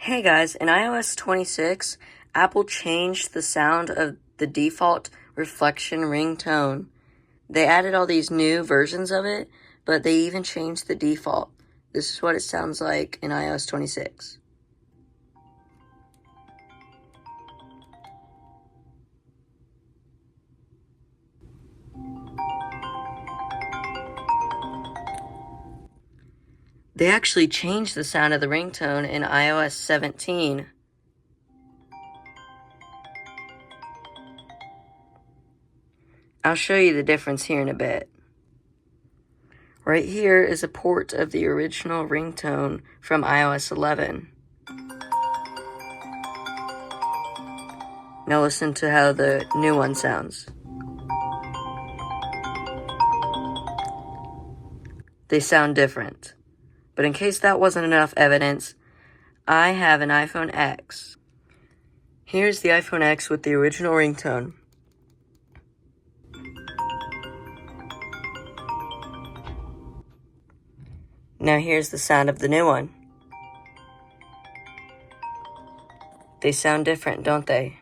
Hey guys, in iOS 26, Apple changed the sound of the default reflection ringtone. They added all these new versions of it, but they even changed the default. This is what it sounds like in iOS 26. They actually changed the sound of the ringtone in iOS 17. I'll show you the difference here in a bit. Right here is a port of the original ringtone from iOS 11. Now listen to how the new one sounds. They sound different. But in case that wasn't enough evidence, I have an iPhone X. Here's the iPhone X with the original ringtone. Now here's the sound of the new one. They sound different, don't they?